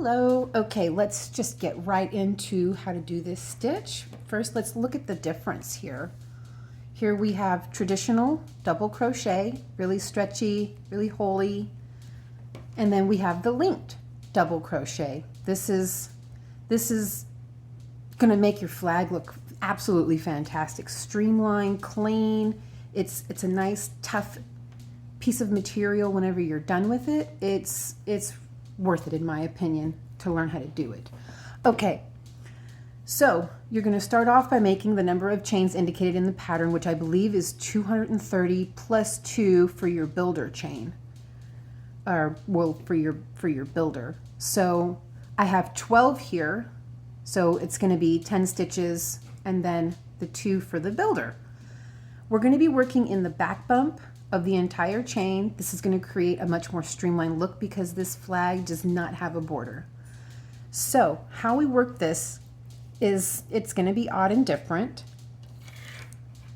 Hello. Okay, let's just get right into how to do this stitch. First, let's look at the difference here. Here we have traditional double crochet, really stretchy, really holey. And then we have the linked double crochet. This is going to make your flag look absolutely fantastic. Streamlined, clean. It's a nice, tough piece of material whenever you're done with it. It's worth it, in my opinion, to learn how to do it. Okay, so you're going to start off by making the number of chains indicated in the pattern, which I believe is 230 plus 2 for your builder chain, or well, for your builder. So I have 12 here, so it's going to be 10 stitches and then the 2 for the builder. We're going to be working in the back bump of the entire chain. This is going to create a much more streamlined look because this flag does not have a border. So how we work this is it's going to be odd and different,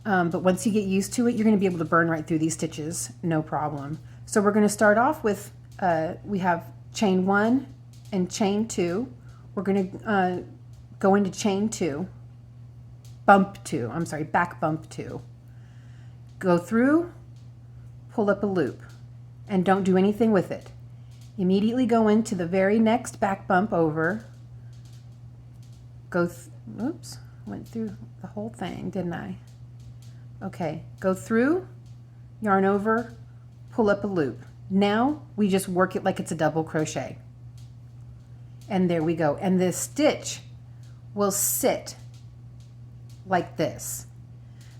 but once you get used to it, you're going to be able to burn right through these stitches, no problem. So we're going to start off with, we have chain 1 and chain 2. We're going to go into chain 2, bump 2, I'm sorry, back bump 2. Go through, pull up a loop, and don't do anything with it. Immediately go into the very next back bump over. Oops, went through the whole thing, didn't I? Okay, go through, yarn over, pull up a loop. Now we just work it like it's a double crochet. And there we go. And this stitch will sit like this.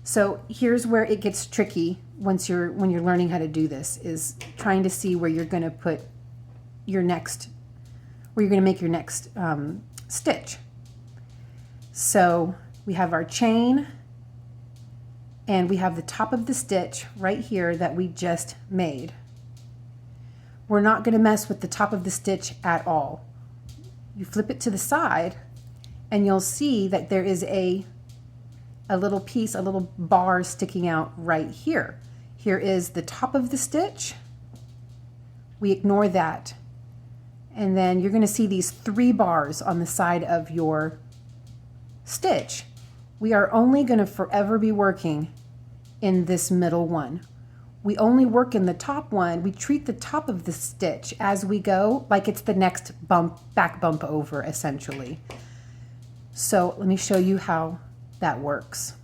So here's where it gets tricky when you're learning how to do this, is trying to see where you're going to put your next, where you're going to make your next stitch. So we have our chain and we have the top of the stitch right here that we just made. We're not going to mess with the top of the stitch at all. You flip it to the side and you'll see that there is a little piece, a little bar sticking out right here. Here is the top of the stitch. We ignore that. And then you're going to see these 3 bars on the side of your stitch. We are only going to forever be working in this middle one. We only work in the top one. We treat the top of the stitch as we go like it's the next bump, back bump over, essentially. So let me show you how that works.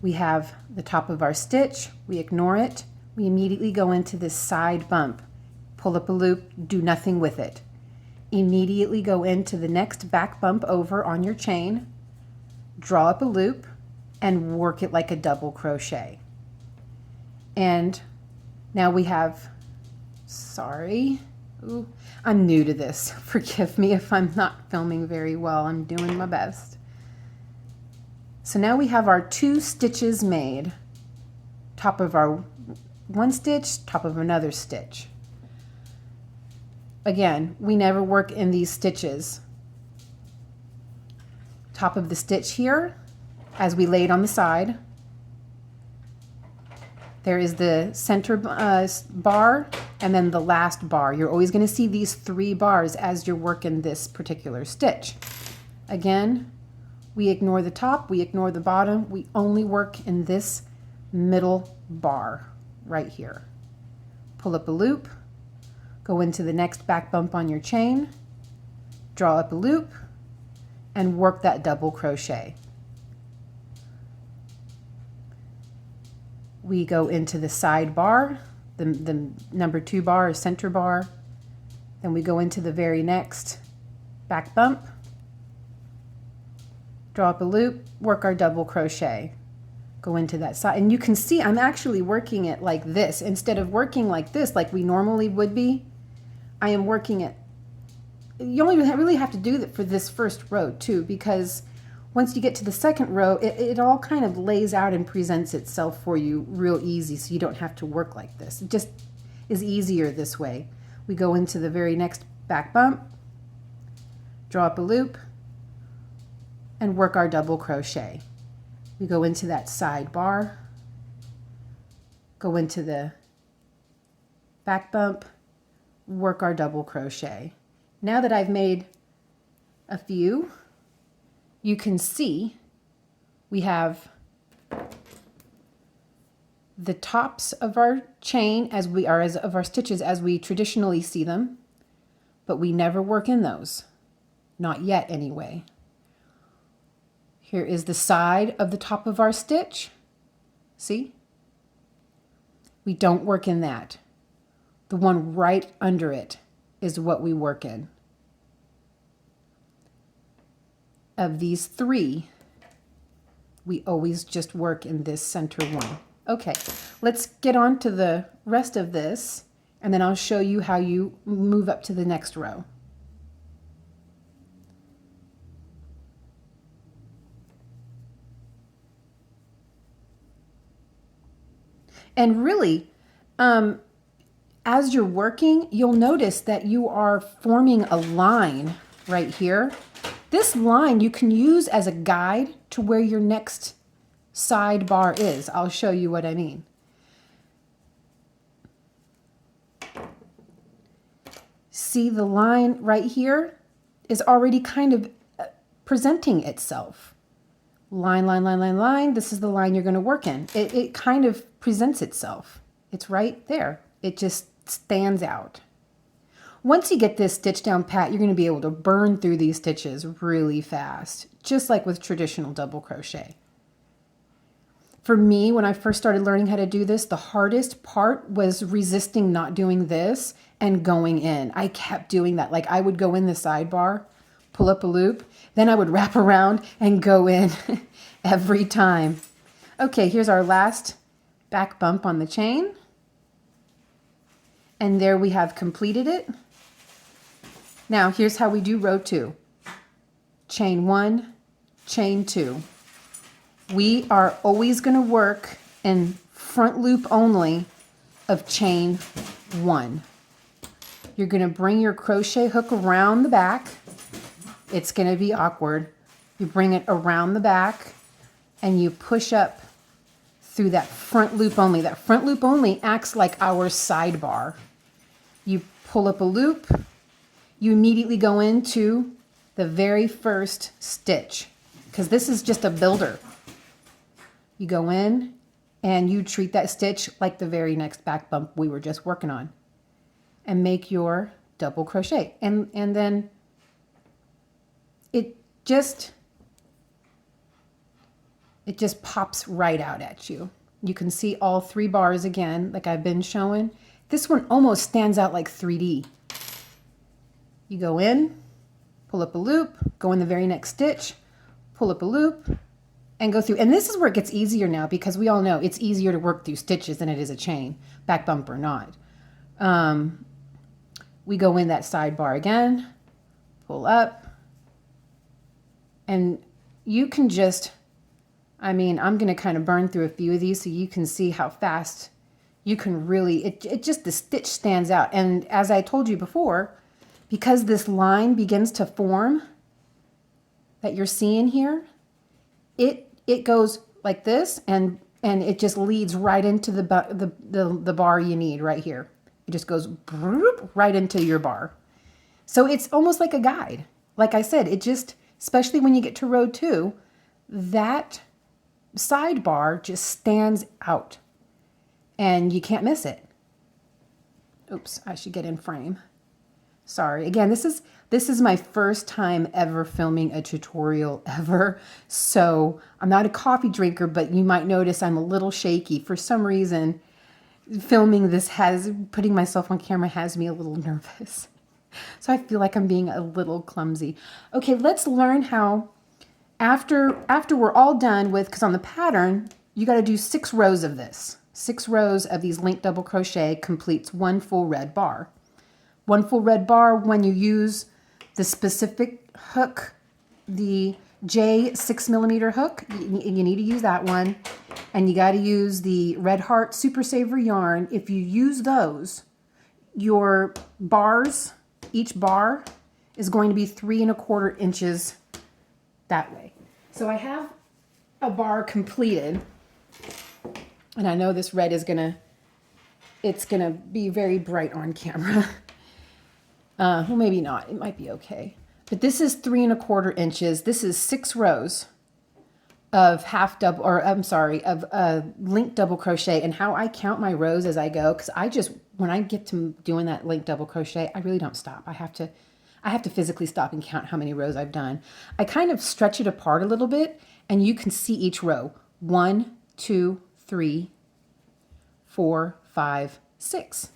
We have the top of our stitch, we ignore it, we immediately go into this side bump, pull up a loop, do nothing with it. Immediately go into the next back bump over on your chain, draw up a loop, and work it like a double crochet. And now we have, sorry, ooh, I'm new to this. Forgive me if I'm not filming very well. I'm doing my best. So now we have our 2 stitches made. Top of our 1 stitch, top of another stitch. Again, we never work in these stitches. Top of the stitch here, as we laid on the side. There is the center bar and then the last bar. You're always going to see these 3 bars as you're working this particular stitch. Again, we ignore the top, we ignore the bottom. We only work in this middle bar right here. Pull up a loop, go into the next back bump on your chain, draw up a loop, and work that double crochet. We go into the side bar, the number 2 bar or center bar. Then we go into the very next back bump, draw up a loop, work our double crochet. Go into that side. And you can see I'm actually working it like this. Instead of working like this, like we normally would be, I am working it. You only really have to do that for this first row too, because once you get to the second row, it all kind of lays out and presents itself for you real easy, so you don't have to work like this. It just is easier this way. We go into the very next back bump, draw up a loop, and work our double crochet. We go into that side bar, go into the back bump, work our double crochet. Now that I've made a few, you can see we have the tops of our chain of our stitches as we traditionally see them, but we never work in those. Not yet anyway. Here is the side of the top of our stitch. See? We don't work in that. The one right under it is what we work in. Of these three, we always just work in this center one. Okay, let's get on to the rest of this, and then I'll show you how you move up to the next row. And really, as you're working, you'll notice that you are forming a line right here. This line you can use as a guide to where your next sidebar is. I'll show you what I mean. See, the line right here is already kind of presenting itself. Line, line, line, line, line. This is the line you're going to work in. It kind of presents itself. It's right there. It just stands out. Once you get this stitch down pat, you're going to be able to burn through these stitches really fast, just like with traditional double crochet. For me, when I first started learning how to do this, the hardest part was resisting not doing this and going in. I kept doing that. Like I would go in the sidebar, pull up a loop, then I would wrap around and go in every time. Okay, here's our last back bump on the chain. And there we have completed it. Now here's how we do row 2. Chain 1, chain 2. We are always going to work in front loop only of chain 1. You're going to bring your crochet hook around the back. It's going to be awkward. You bring it around the back and you push up through that front loop only. That front loop only acts like our sidebar. You pull up a loop. You immediately go into the very first stitch because this is just a builder. You go in and you treat that stitch like the very next back bump we were just working on and make your double crochet. And then it just pops right out at you. You can see all 3 bars again, like I've been showing. This one almost stands out like 3D. You go in, pull up a loop, go in the very next stitch, pull up a loop, and go through. And this is where it gets easier now because we all know it's easier to work through stitches than it is a chain, back bump or not. We go in that sidebar again, pull up, and you can just, I'm going to kind of burn through a few of these so you can see how fast you can really, it just, the stitch stands out. And as I told you before, because this line begins to form that you're seeing here, it goes like this and it just leads right into the bar you need right here. It just goes right into your bar. So it's almost like a guide. Like I said, it just, especially when you get to row 2, that sidebar just stands out and you can't miss it. Oops, I should get in frame. Sorry. Again, this is my first time ever filming a tutorial ever. So I'm not a coffee drinker, but you might notice I'm a little shaky. For some reason, filming this putting myself on camera has me a little nervous. So I feel like I'm being a little clumsy. Okay, let's learn how, after we're all done with, because on the pattern, you got to do 6 rows of this. 6 rows of these linked double crochet completes 1 full red bar. 1 full red bar when you use the specific hook, the J 6mm hook. You need to use that one. And you got to use the Red Heart Super Saver yarn. If you use those, your bars, each bar is going to be 3 1/4 inches that way. So I have a bar completed. And I know this red is it's gonna be very bright on camera. Well, maybe not. It might be okay. But this is 3¼ inches. This is 6 rows of linked double crochet. And how I count my rows as I go, because when I get to doing that linked double crochet, I really don't stop. I have to physically stop and count how many rows I've done. I kind of stretch it apart a little bit, and you can see each row. 1, 2, 3, 4, 5, 6.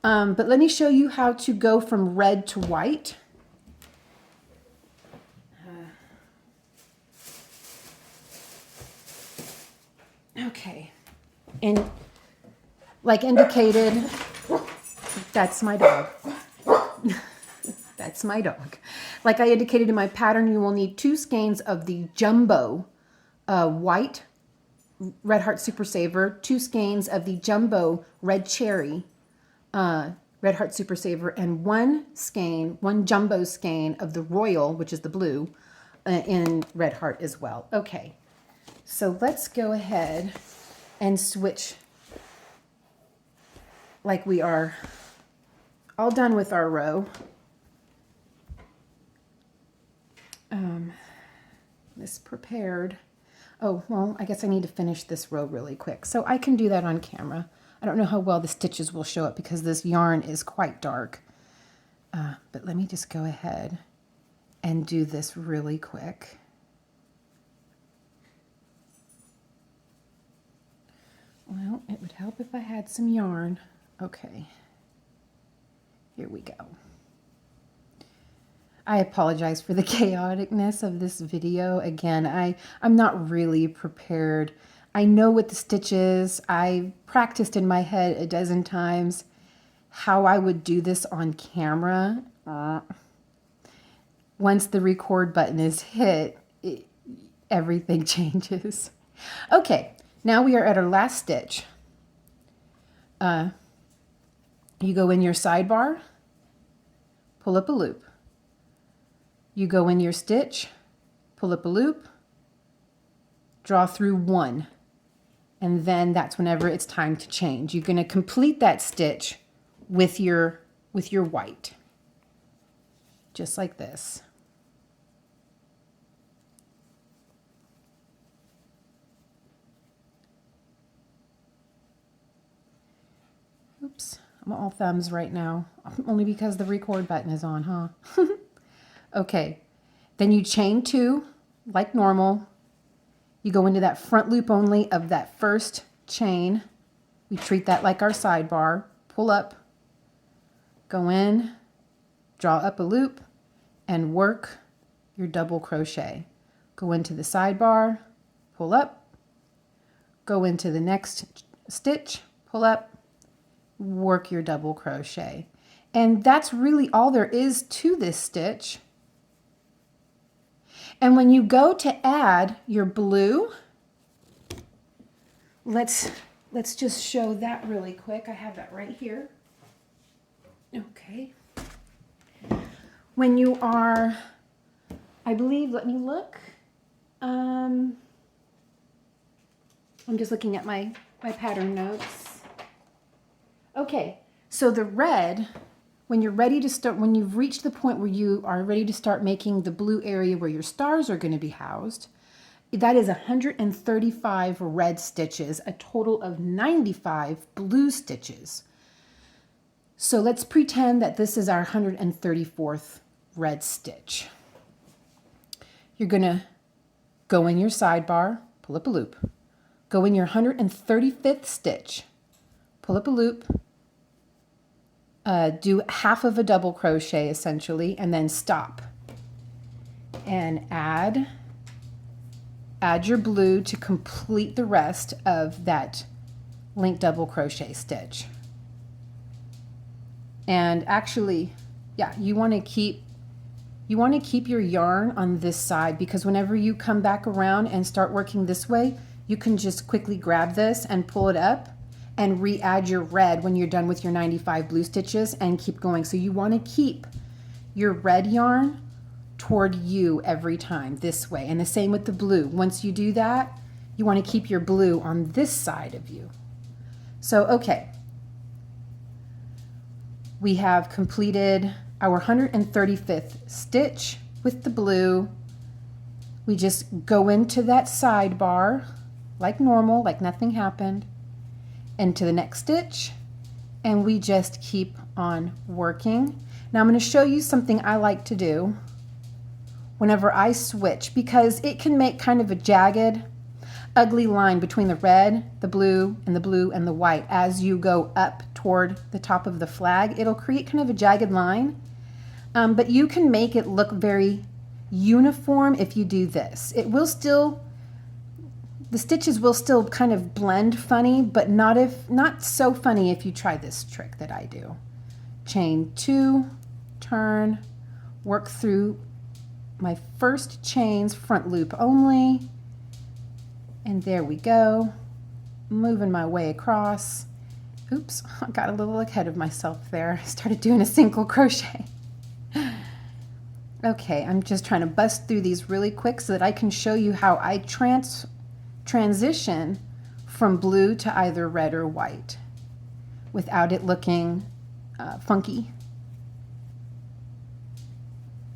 But let me show you how to go from red to white. Okay. And like indicated, that's my dog. That's my dog. Like I indicated in my pattern, you will need 2 skeins of the jumbo white Red Heart Super Saver, 2 skeins of the jumbo red cherry Red Heart Super Saver, and 1 jumbo skein of the royal, which is the blue, in Red Heart as well. Okay, so let's go ahead and switch like we are all done with our row. This prepared. Oh, well, I guess I need to finish this row really quick. So I can do that on camera. I don't know how well the stitches will show up because this yarn is quite dark. But let me just go ahead and do this really quick. Well, it would help if I had some yarn. Okay, here we go. I apologize for the chaoticness of this video. Again, I'm not really prepared. I know what the stitch is. I practiced in my head a dozen times how I would do this on camera. Once the record button is hit, everything changes. Okay, now we are at our last stitch. You go in your sidebar, pull up a loop. You go in your stitch, pull up a loop, draw through 1, and then that's whenever it's time to change. You're going to complete that stitch with your white, just like this. Oops, I'm all thumbs right now, only because the record button is on, huh? Okay, then you chain 2 like normal. You go into that front loop only of that first chain. We treat that like our sidebar. Pull up, go in, draw up a loop, and work your double crochet. Go into the sidebar, pull up, go into the next stitch, pull up, work your double crochet. And that's really all there is to this stitch. And when you go to add your blue, let's just show that really quick. I have that right here. Okay. When you are, I believe, let me look. I'm just looking at my pattern notes. Okay, so the red, when you're ready to start, when you've reached the point where you are ready to start making the blue area where your stars are going to be housed, that is 135 red stitches, a total of 95 blue stitches. So let's pretend that this is our 134th red stitch. You're going to go in your sidebar, pull up a loop, go in your 135th stitch, pull up a loop, do half of a double crochet essentially, and then stop and add your blue to complete the rest of that linked double crochet stitch. And actually, yeah, you want to keep your yarn on this side, because whenever you come back around and start working this way, you can just quickly grab this and pull it up and re-add your red when you're done with your 95 blue stitches and keep going. So you want to keep your red yarn toward you every time this way, and the same with the blue. Once you do that, you want to keep your blue on this side of you. So okay, we have completed our 135th stitch with the blue. We just go into that sidebar like normal, like nothing happened, into the next stitch, and we just keep on working. Now I'm going to show you something I like to do whenever I switch, because it can make kind of a jagged, ugly line between the red, the blue, and the white. As you go up toward the top of the flag, it'll create kind of a jagged line, but you can make it look very uniform if you do this. It will still, the stitches will still kind of blend funny, but not so funny if you try this trick that I do. Chain 2, turn, work through my first chain's front loop only, and there we go, moving my way across. Oops, I got a little ahead of myself there. I started doing a single crochet. Okay, I'm just trying to bust through these really quick so that I can show you how I transition from blue to either red or white without it looking funky.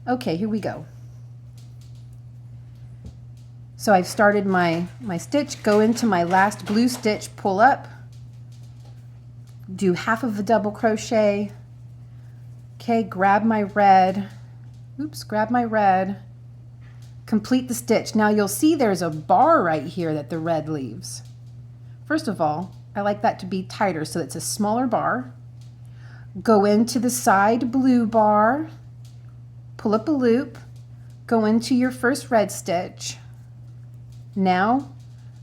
Okay, here we go. So I've started my stitch, go into my last blue stitch, pull up, do half of a double crochet. Okay, grab my red, complete the stitch. Now you'll see there's a bar right here that the red leaves. First of all, I like that to be tighter so it's a smaller bar. Go into the side blue bar, pull up a loop, go into your first red stitch. Now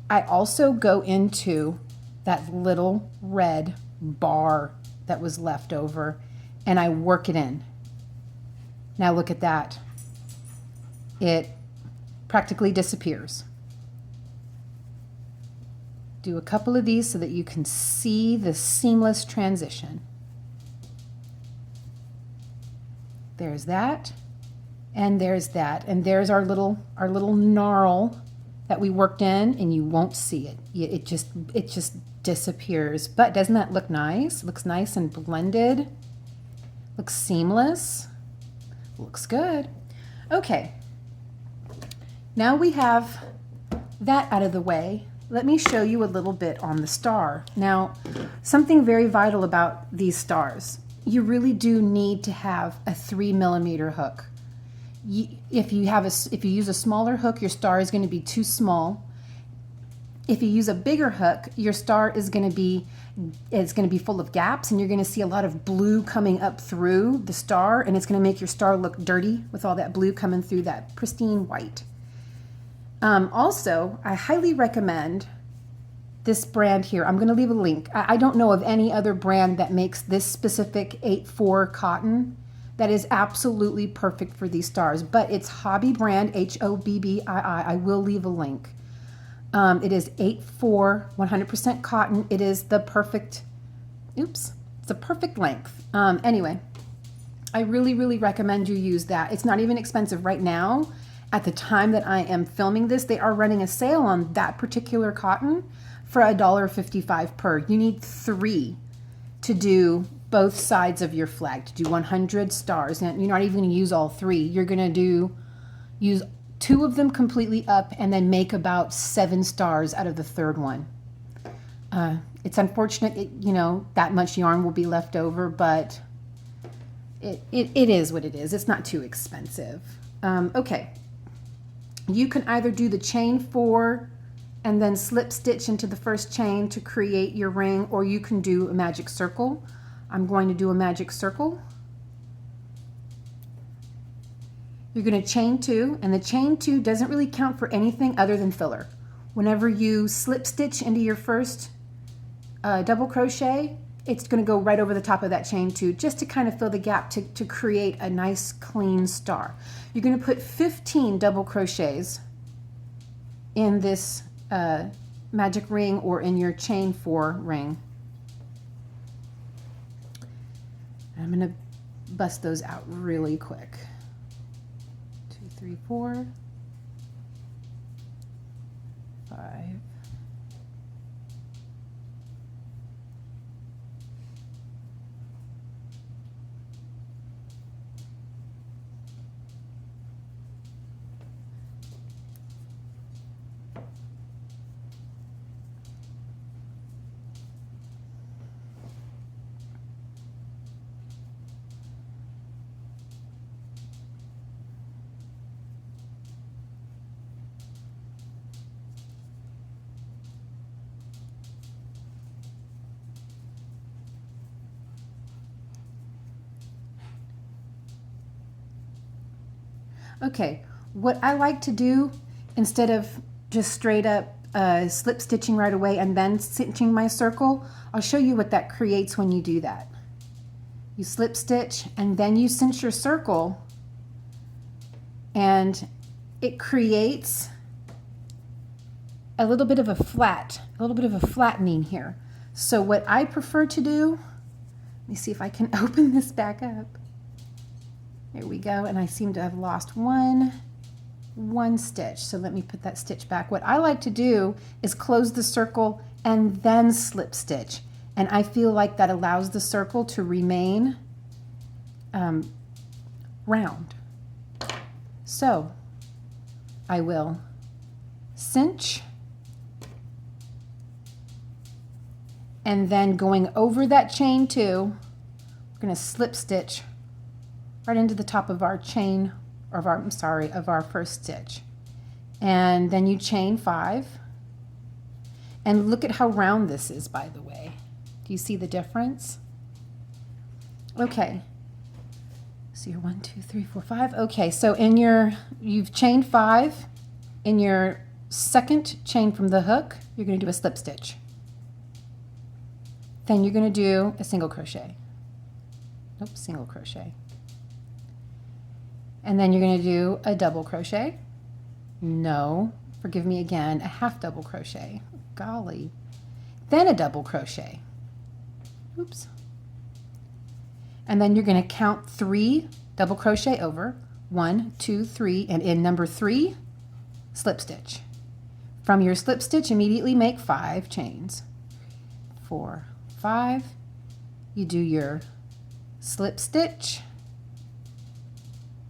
I also go into that little red bar that was left over and I work it in. Now look at that. It practically disappears. Do a couple of these so that you can see the seamless transition. There's that, and there's that, and there's our little gnarl that we worked in, and you won't see it. It just disappears. But doesn't that look nice? Looks nice and blended. Looks seamless. Looks good. Okay. Now we have that out of the way. Let me show you a little bit on the star. Now, something very vital about these stars. You really do need to have a 3mm hook. If you use a smaller hook, your star is going to be too small. If you use a bigger hook, your star is going to be full of gaps, and you're going to see a lot of blue coming up through the star, and it's going to make your star look dirty with all that blue coming through that pristine white. Also, I highly recommend this brand here. I'm going to leave a link. I don't know of any other brand that makes this specific 8/4 cotton that is absolutely perfect for these stars, but it's Hobby brand, Hobbii. I will leave a link. It is 8/4, 100% cotton. It is the perfect, it's the perfect length. Anyway, I really recommend you use that. It's not even expensive right now. At the time that I am filming this, they are running a sale on that particular cotton for $1.55 per. You need 3 to do both sides of your flag, to do 100 stars. And you're not even going to use all 3. You're going to use 2 of them completely up and then make about 7 stars out of the 3rd one. It's unfortunate, that much yarn will be left over, but it is what it is. It's not too expensive. Okay. You can either do the chain 4 and then slip stitch into the first chain to create your ring, or you can do a magic circle. I'm going to do a magic circle. You're going to chain 2, and the chain 2 doesn't really count for anything other than filler. Whenever you slip stitch into your first double crochet, it's going to go right over the top of that chain 2 just to kind of fill the gap to create a nice clean star. You're going to put 15 double crochets in this magic ring or in your chain 4 ring. I'm going to bust those out really quick. 2, 3, 4, 5. Okay, what I like to do, instead of just straight up slip stitching right away and then stitching my circle, I'll show you what that creates when you do that. You slip stitch and then you cinch your circle, and it creates a little bit of a flattening here. So what I prefer to do, let me see if I can open this back up. There we go, and I seem to have lost one stitch. So let me put that stitch back. What I like to do is close the circle and then slip stitch. And I feel like that allows the circle to remain round. So I will cinch, and then going over that chain 2, we're going to slip stitch right into the top of our chain, or of our first stitch. And then you chain 5. And look at how round this is, by the way. Do you see the difference? Okay. So you're 1, 2, 3, 4, 5. Okay, so you've chained 5. In your second chain from the hook, you're going to do a slip stitch. Then you're going to do a single crochet. Nope, single crochet. And then you're going to do a double crochet. No, forgive me again, a half double crochet. Golly. Then a double crochet. Oops. And then you're going to count 3 double crochet over. 1, 2, 3, and in number 3, slip stitch. From your slip stitch, immediately make 5 chains. 4, 5. You do your slip stitch,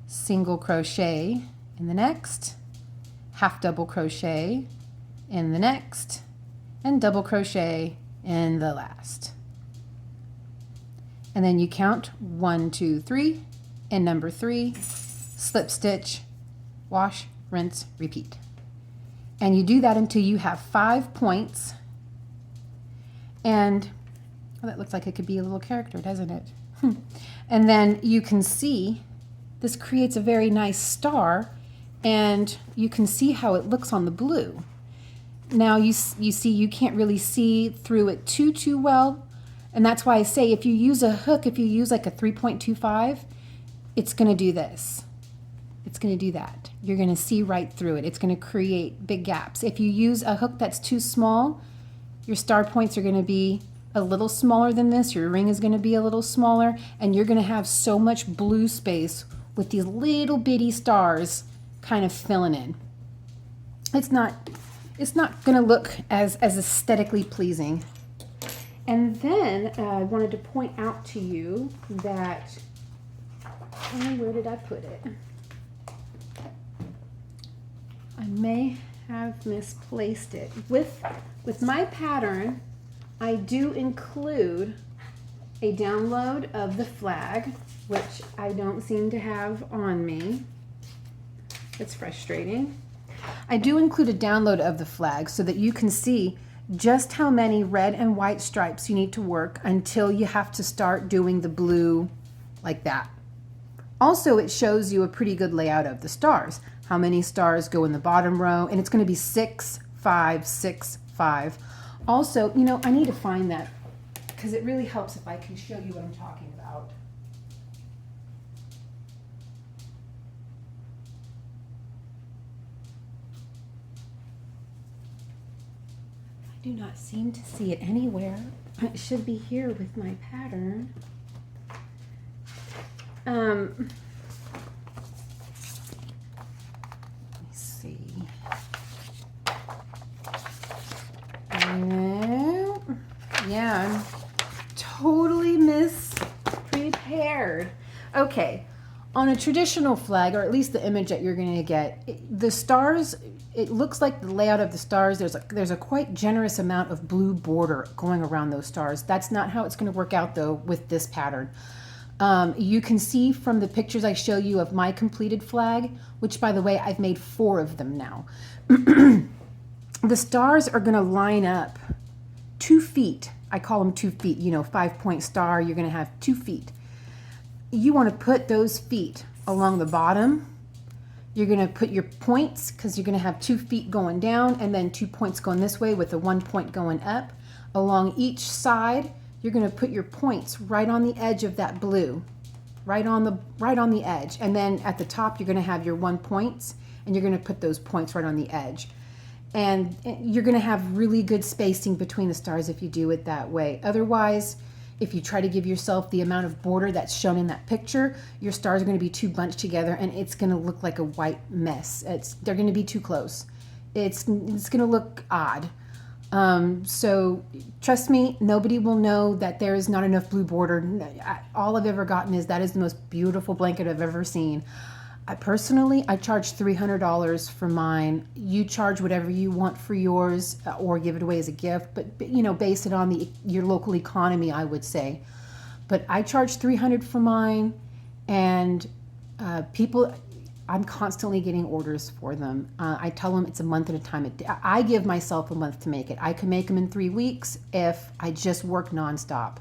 single crochet in the next, half double crochet in the next, and double crochet in the last. And then you count 1, 2, 3, and number 3, slip stitch, wash, rinse, repeat. And you do that until you have 5 points. And well, that looks like it could be a little character, doesn't it? And then you can see this creates a very nice star, and you can see how it looks on the blue. Now you see you can't really see through it too well, and that's why I say if you use a hook, if you use like a 3.25, it's going to do this. It's going to do that. You're going to see right through it. It's going to create big gaps. If you use a hook that's too small, your star points are going to be a little smaller than this. Your ring is going to be a little smaller, and you're going to have so much blue space with these little bitty stars kind of filling in. It's not going to look as aesthetically pleasing. And then I wanted to point out to you that, where did I put it? I may have misplaced it. With my pattern, I do include a download of the flag, which I don't seem to have on me. It's frustrating. I do include a download of the flag so that you can see just how many red and white stripes you need to work until you have to start doing the blue like that. Also, it shows you a pretty good layout of the stars. How many stars go in the bottom row, and it's going to be 6, 5, 6, 5. Also, you know, I need to find that because it really helps if I can show you what I'm talking about. I do not seem to see it anywhere. It should be here with my pattern. Let me see. No. Yeah, I'm totally misprepared. Okay, on a traditional flag, or at least the image that you're going to get, the stars, it looks like the layout of the stars, there's a quite generous amount of blue border going around those stars. That's not how it's going to work out, though, with this pattern. You can see from the pictures I show you of my completed flag, which, by the way, I've made 4 of them now. The stars are going to line up 2 feet. I call them 2 feet. You know, 5-point star, you're going to have 2 feet. You want to put those feet along the bottom You're going to put your points, because you're going to have 2 feet going down and then 2 points going this way with the 1 point going up. Along each side, you're going to put your points right on the edge of that blue, right on the edge. And then at the top, you're going to have your 1 points, and you're going to put those points right on the edge. And you're going to have really good spacing between the stars if you do it that way. Otherwise, if you try to give yourself the amount of border that's shown in that picture, your stars are going to be too bunched together and it's going to look like a white mess. They're going to be too close. It's going to look odd. So trust me, nobody will know that there is not enough blue border. All I've ever gotten is that is the most beautiful blanket I've ever seen. I charge $300 for mine. You charge whatever you want for yours, or give it away as a gift, but you know, base it on your local economy, I would say. But I charge $300 for mine, and I'm constantly getting orders for them. I tell them it's a month at a time. I give myself a month to make it. I can make them in 3 weeks if I just work nonstop.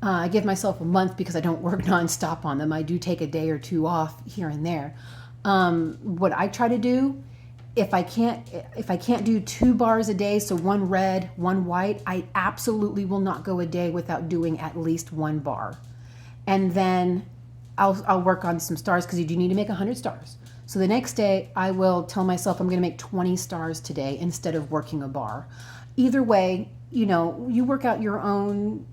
I give myself a month because I don't work nonstop on them. I do take a day or 2 off here and there. What I try to do, if I can't do 2 bars a day, so 1 red, 1 white, I absolutely will not go a day without doing at least 1 bar. And then I'll work on some stars, because you do need to make 100 stars. So the next day I will tell myself I'm going to make 20 stars today instead of working a bar. Either way, you know, you work out your own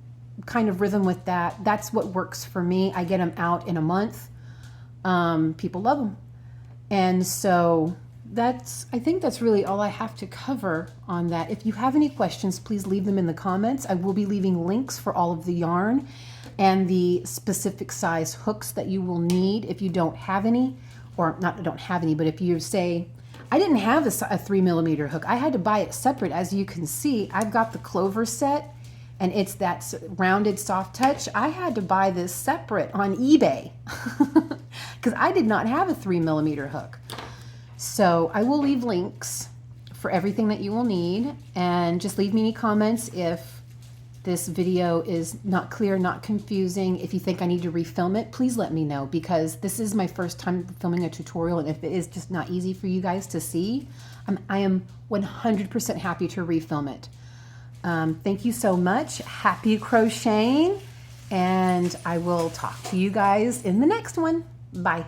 kind of rhythm with that. That's what works for me. I get them out in a month. People love them. And so I think that's really all I have to cover on that. If you have any questions, please leave them in the comments. I will be leaving links for all of the yarn and the specific size hooks that you will need if you don't have any, or not don't have any, but if you say, I didn't have a 3mm hook. I had to buy it separate. As you can see, I've got the Clover set, and it's that rounded soft touch. I had to buy this separate on eBay because I did not have a 3mm hook. So I will leave links for everything that you will need, and just leave me any comments if this video is not clear, not confusing. If you think I need to refilm it, please let me know, because this is my first time filming a tutorial, and if it is just not easy for you guys to see, I am 100% happy to refilm it. Thank you so much. Happy crocheting, and I will talk to you guys in the next one. Bye.